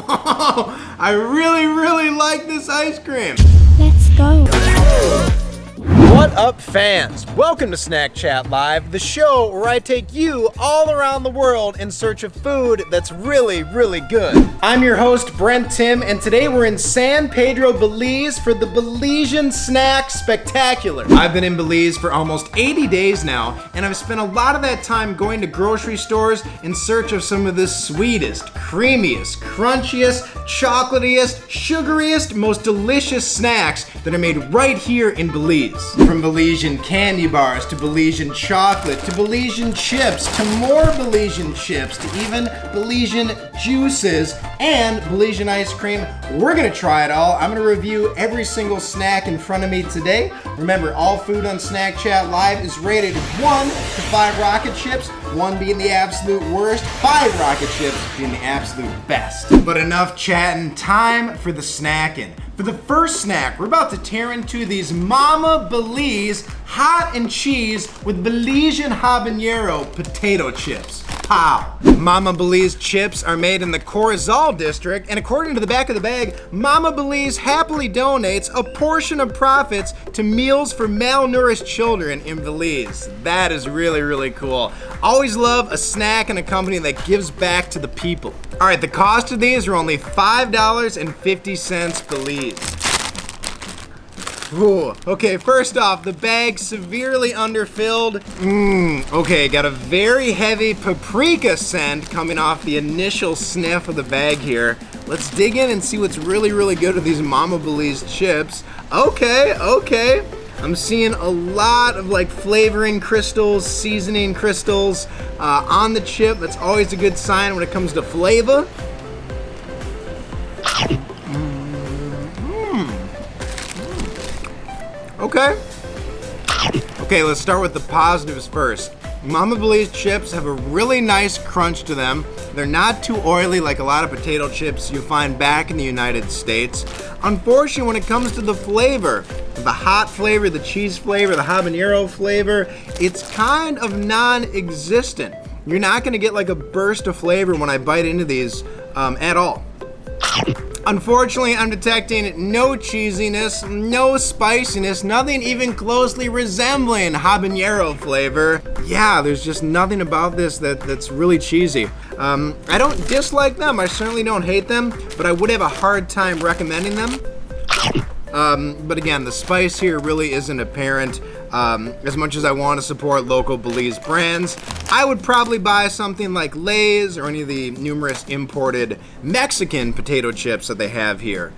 I really like this ice cream. Let's go. What up, fans? Welcome to SnackChat Live, the show where I take you all around the world in search of food that's really good. I'm your host, Brent Tim, and today we're in San Pedro, Belize for the Belizean Snack Spectacular. I've been in Belize for almost 80 days now, and I've spent a lot of that time going to grocery stores in search of some of the sweetest, creamiest, crunchiest, chocolatiest, sugariest, most delicious snacks that are made right here in Belize. From Belizean candy bars to Belizean chocolate to Belizean chips to more Belizean chips to even Belizean juices and Belizean ice cream. We're gonna try it all. I'm gonna review every single snack in front of me today. Remember, all food on SnackChat Live is rated 1 to 5 rocket chips, 1 being the absolute worst, 5 rocket chips being the absolute best. But enough chatting, time for the snacking. For the first snack, we're about to tear into these Mama Belize hot and cheese with Belizean habanero potato chips. Pow! Mama Belize chips are made in the Corozal district, and according to the back of the bag, Mama Belize happily donates a portion of profits to meals for malnourished children in Belize. That is really cool. Always love a snack and a company that gives back to the people. All right, the cost of these are only $5.50 Belize. Ooh, okay, first off, the bag severely underfilled. Okay, got a very heavy paprika scent coming off the initial sniff of the bag here. Let's dig in and see what's really good with these Mama Belize chips. Okay. I'm seeing a lot of like flavoring crystals, seasoning crystals on the chip. That's always a good sign when it comes to flavor. Okay, let's start with the positives first. Mama Belize chips have a really nice crunch to them. They're not too oily like a lot of potato chips you find back in the United States. Unfortunately, when it comes to the flavor, the hot flavor, the cheese flavor, the habanero flavor, it's kind of non-existent. You're not gonna get like a burst of flavor when I bite into these at all. Unfortunately, I'm detecting no cheesiness, no spiciness, nothing even closely resembling habanero flavor. Yeah, there's just nothing about this that's really cheesy. I don't dislike them, I certainly don't hate them, but I would have a hard time recommending them. But again, the spice here really isn't apparent. As much as I want to support local Belize brands, I would probably buy something like Lay's or any of the numerous imported Mexican potato chips that they have here.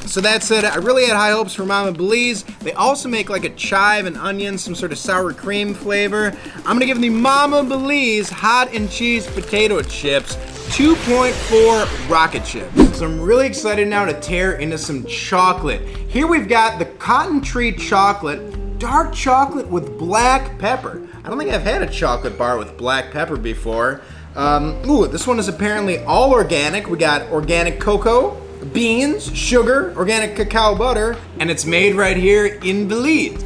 So that said, I really had high hopes for Mama Belize. They also make like a chive and onion, some sort of sour cream flavor. I'm gonna give the Mama Belize hot and cheese potato chips 2.4 rocket chips. So I'm really excited now to tear into some chocolate. Here we've got the Cotton Tree Chocolate, dark chocolate with black pepper. I don't think I've had a chocolate bar with black pepper before. This one is apparently all organic. We got organic cocoa, beans, sugar, organic cacao butter, and it's made right here in Belize.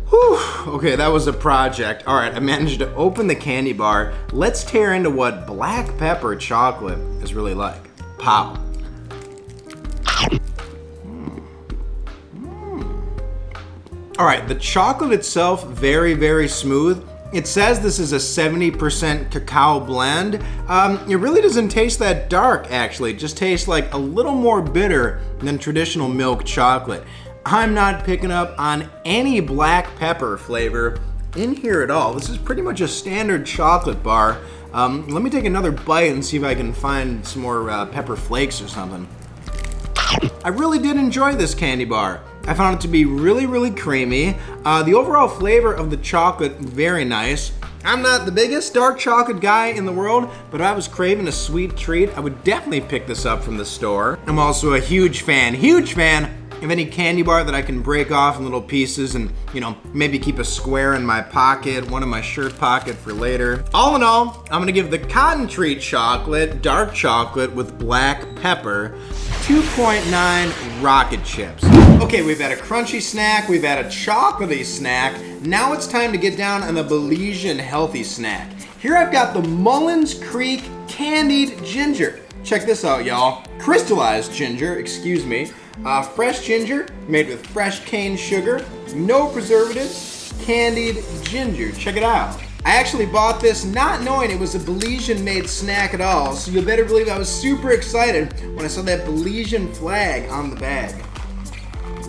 Whew, okay, that was a project. All right, I managed to open the candy bar. Let's tear into what black pepper chocolate is really like. Pow. All right, the chocolate itself, very smooth. It says this is a 70% cacao blend. It really doesn't taste that dark, actually. It just tastes like a little more bitter than traditional milk chocolate. I'm not picking up on any black pepper flavor in here at all. This is pretty much a standard chocolate bar. Let me take another bite and see if I can find some more pepper flakes or something. I really did enjoy this candy bar. I found it to be really creamy. The overall flavor of the chocolate, very nice. I'm not the biggest dark chocolate guy in the world, but if I was craving a sweet treat, I would definitely pick this up from the store. I'm also a huge fan of any candy bar that I can break off in little pieces and, maybe keep a square in my pocket, one in my shirt pocket for later. All in all, I'm gonna give the Cotton Tree Chocolate, dark chocolate with black pepper, 2.9 rocket chips. Okay, we've had a crunchy snack, we've had a chocolatey snack. Now it's time to get down on the Belizean healthy snack. Here I've got the Mullins Creek candied ginger. Check this out, y'all. Crystallized ginger, excuse me. Fresh ginger made with fresh cane sugar, no preservatives, candied ginger. Check it out. I actually bought this not knowing it was a Belizean made snack at all, so you better believe I was super excited when I saw that Belizean flag on the bag.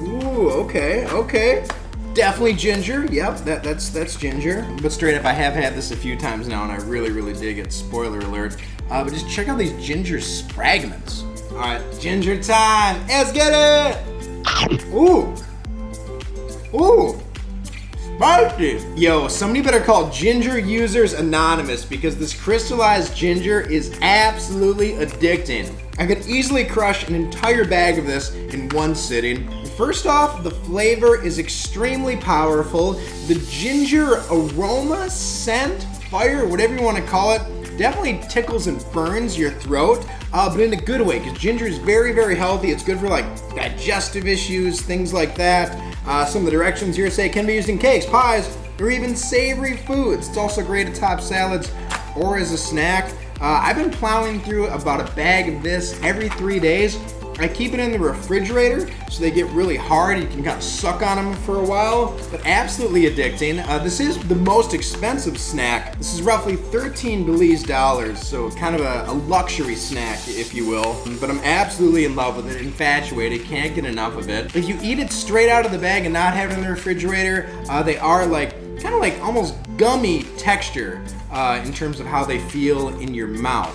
Ooh, okay. Definitely ginger. Yep, that's ginger. But straight up, I have had this a few times now, and I really dig it. Spoiler alert. But just check out these ginger fragments. All right, ginger time. Let's get it. Ooh. Spicy. Yo, somebody better call Ginger Users Anonymous because this crystallized ginger is absolutely addicting. I could easily crush an entire bag of this in one sitting. First off, the flavor is extremely powerful. The ginger aroma, scent, fire, whatever you want to call it, definitely tickles and burns your throat, but in a good way, because ginger is very healthy. It's good for like digestive issues, things like that. Some of the directions here say can be used in cakes, pies, or even savory foods. It's also great to top salads or as a snack. I've been plowing through about a bag of this every 3 days. I keep it in the refrigerator so they get really hard. You can kind of suck on them for a while, but absolutely addicting. This is the most expensive snack. This is roughly 13 Belize dollars, so kind of a luxury snack, if you will. But I'm absolutely in love with it, infatuated, can't get enough of it. If you eat it straight out of the bag and not have it in the refrigerator, they are kind of like almost gummy texture in terms of how they feel in your mouth.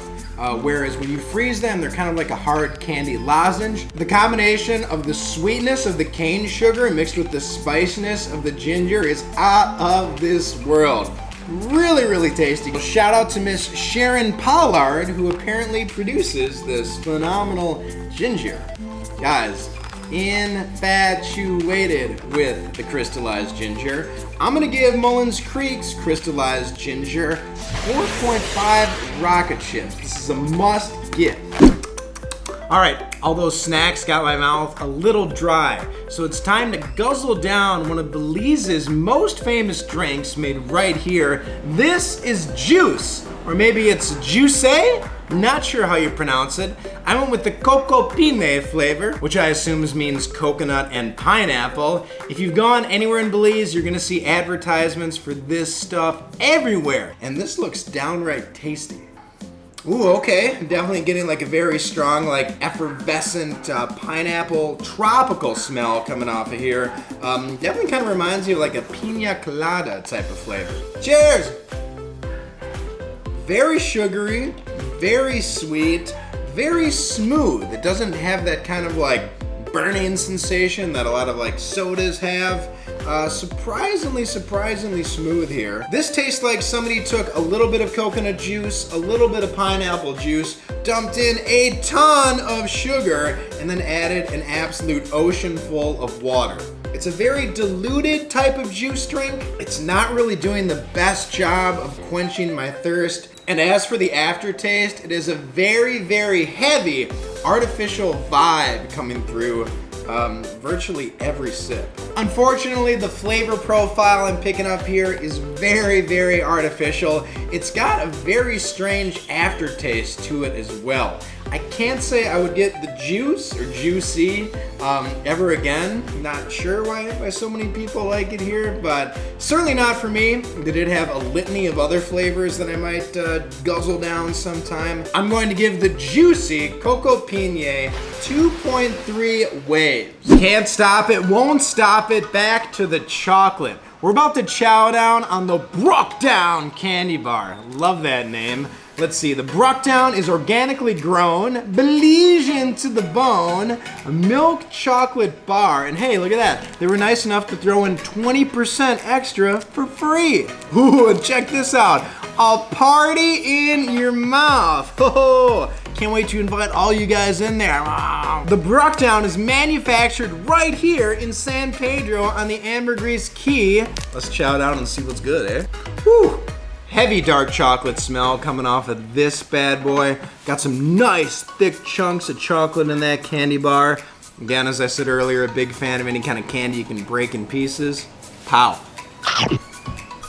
Whereas when you freeze them, they're kind of like a hard candy lozenge. The combination of the sweetness of the cane sugar mixed with the spiciness of the ginger is out of this world. Really tasty. Shout out to Miss Sharon Pollard, who apparently produces this phenomenal ginger. Guys, infatuated with the crystallized ginger. I'm gonna give Mullins Creek's crystallized ginger 4.5 rocket chips. This is a must get. All right, all those snacks got my mouth a little dry, so it's time to guzzle down one of Belize's most famous drinks made right here. This is JUCE, or maybe it's JUCE? Not sure how you pronounce it. I went with the Coco Pine flavor, which I assume means coconut and pineapple. If you've gone anywhere in Belize, you're gonna see advertisements for this stuff everywhere. And this looks downright tasty. Ooh, okay. Definitely getting like a very strong, like effervescent pineapple tropical smell coming off of here. Definitely kind of reminds you of like a pina colada type of flavor. Cheers! Very sugary, very sweet, very smooth. It doesn't have that kind of like burning sensation that a lot of like sodas have. Surprisingly smooth here. This tastes like somebody took a little bit of coconut juice, a little bit of pineapple juice, dumped in a ton of sugar, and then added an absolute ocean full of water. It's a very diluted type of juice drink. It's not really doing the best job of quenching my thirst. And as for the aftertaste, it is a very heavy artificial vibe coming through virtually every sip. Unfortunately, the flavor profile I'm picking up here is very artificial. It's got a very strange aftertaste to it as well. I can't say I would get the JUCE or JUCE ever again. Not sure why so many people like it here, but certainly not for me. They did have a litany of other flavors that I might guzzle down sometime. I'm going to give the juicy Coco Pine 2.3 waves. Can't stop it, won't stop it. Back to the chocolate. We're about to chow down on the BRUKDOWN candy bar. Love that name. Let's see, the BRUKDOWN is organically grown, Belizean to the bone, a milk chocolate bar. And hey, look at that. They were nice enough to throw in 20% extra for free. Ooh, check this out. A party in your mouth. Oh, can't wait to invite all you guys in there. The BRUKDOWN is manufactured right here in San Pedro on the Ambergris Caye. Let's chow down and see what's good, eh? Whew. Heavy dark chocolate smell coming off of this bad boy. Got some nice thick chunks of chocolate in that candy bar. Again, as I said earlier, a big fan of any kind of candy you can break in pieces. Pow.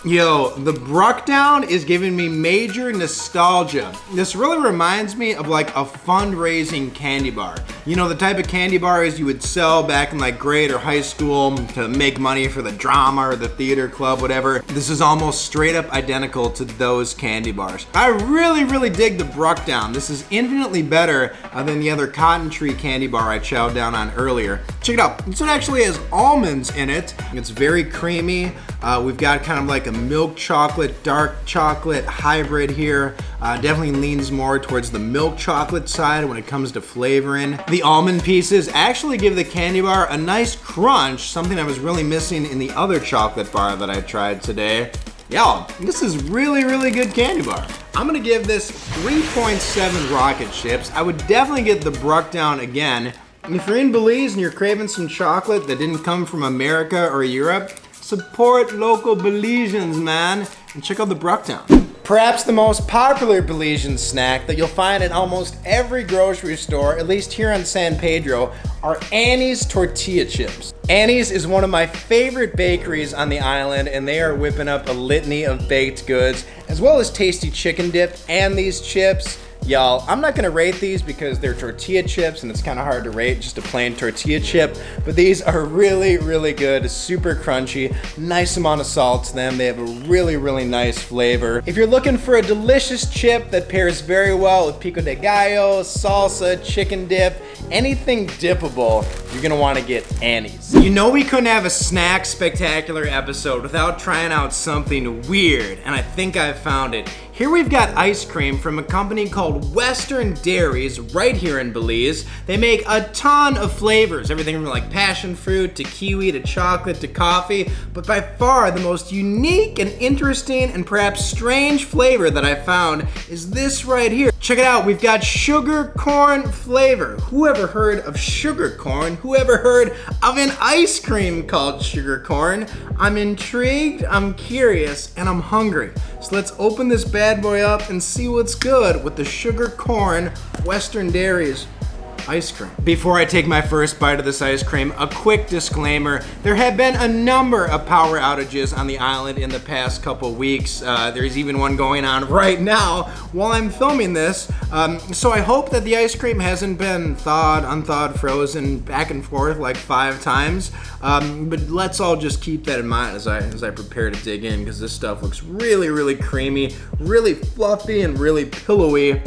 Yo, the BRUKDOWN is giving me major nostalgia. This really reminds me of like a fundraising candy bar. You know, the type of candy bars you would sell back in like grade or high school to make money for the drama or the theater club, whatever. This is almost straight up identical to those candy bars. I really dig the BRUKDOWN. This is infinitely better than the other Cotton Tree candy bar I chowed down on earlier. Check it out. This one actually has almonds in it. It's very creamy. We've got kind of like a milk chocolate, dark chocolate hybrid here. Definitely leans more towards the milk chocolate side when it comes to flavoring. The almond pieces actually give the candy bar a nice crunch, something I was really missing in the other chocolate bar that I tried today. Y'all, this is really good candy bar. I'm gonna give this 3.7 rocket chips. I would definitely get the BRUKDOWN again. If you're in Belize and you're craving some chocolate that didn't come from America or Europe, support local Belizeans, man, and check out the BRUKDOWN. Perhaps the most popular Belizean snack that you'll find in almost every grocery store, at least here on San Pedro, are Annie's tortilla chips. Annie's is one of my favorite bakeries on the island, and they are whipping up a litany of baked goods, as well as tasty chicken dip and these chips. Y'all, I'm not gonna rate these because they're tortilla chips and it's kind of hard to rate just a plain tortilla chip, but these are really good, super crunchy, nice amount of salt to them. They have a really nice flavor. If you're looking for a delicious chip that pairs very well with pico de gallo, salsa, chicken dip, anything dippable, you're gonna wanna get Annie's. You know we couldn't have a snack spectacular episode without trying out something weird, and I think I've found it. Here we've got ice cream from a company called Western Dairies right here in Belize. They make a ton of flavors, everything from like passion fruit to kiwi to chocolate to coffee, but by far the most unique and interesting and perhaps strange flavor that I found is this right here. Check it out, we've got sugar corn flavor. Who ever heard of sugar corn? Who ever heard of an ice cream called sugar corn? I'm intrigued, I'm curious, and I'm hungry. So let's open this bad boy up and see what's good with the sugar corn Western Dairies ice cream. Before I take my first bite of this ice cream, a quick disclaimer. There have been a number of power outages on the island in the past couple weeks. There's even one going on right now while I'm filming this. So I hope that the ice cream hasn't been thawed, unthawed, frozen, back and forth like 5 times. But let's all just keep that in mind as I prepare to dig in, because this stuff looks really creamy, really fluffy, and really pillowy.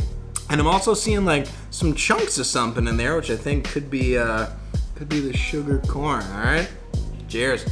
And I'm also seeing like some chunks of something in there, which I think could be the sugar corn. All right, cheers.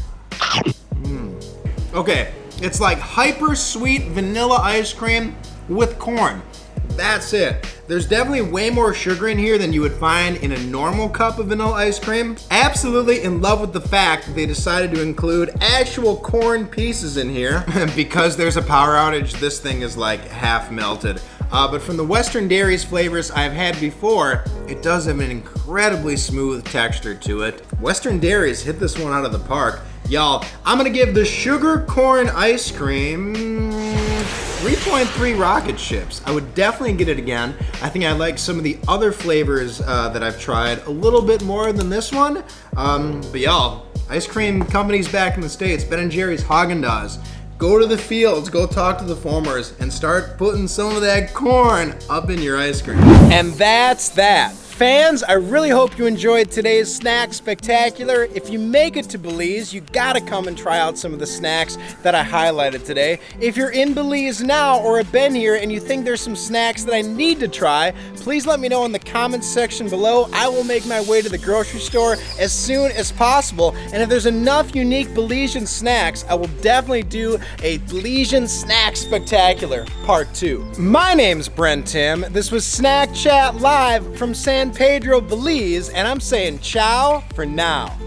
Okay, it's like hyper sweet vanilla ice cream with corn. That's it. There's definitely way more sugar in here than you would find in a normal cup of vanilla ice cream. Absolutely in love with the fact that they decided to include actual corn pieces in here. Because there's a power outage, this thing is like half melted. But from the Western Dairies flavors I've had before, it does have an incredibly smooth texture to it. Western Dairies hit this one out of the park. Y'all, I'm gonna give the sugar corn ice cream 3.3 rocket chips. I would definitely get it again. I think I like some of the other flavors that I've tried a little bit more than this one. But y'all, ice cream companies back in the States, Ben & Jerry's, Haagen-Dazs, go to the fields, go talk to the farmers, and start putting some of that corn up in your ice cream. And that's that. Fans, I really hope you enjoyed today's Snack Spectacular. If you make it to Belize, you gotta come and try out some of the snacks that I highlighted today. If you're in Belize now or have been here and you think there's some snacks that I need to try, please let me know in the comments section below. I will make my way to the grocery store as soon as possible. And if there's enough unique Belizean snacks, I will definitely do a Belizean Snack Spectacular Part 2. My name's Brent Tim. This was SnackChat live from San Pedro, Belize, and I'm saying ciao for now.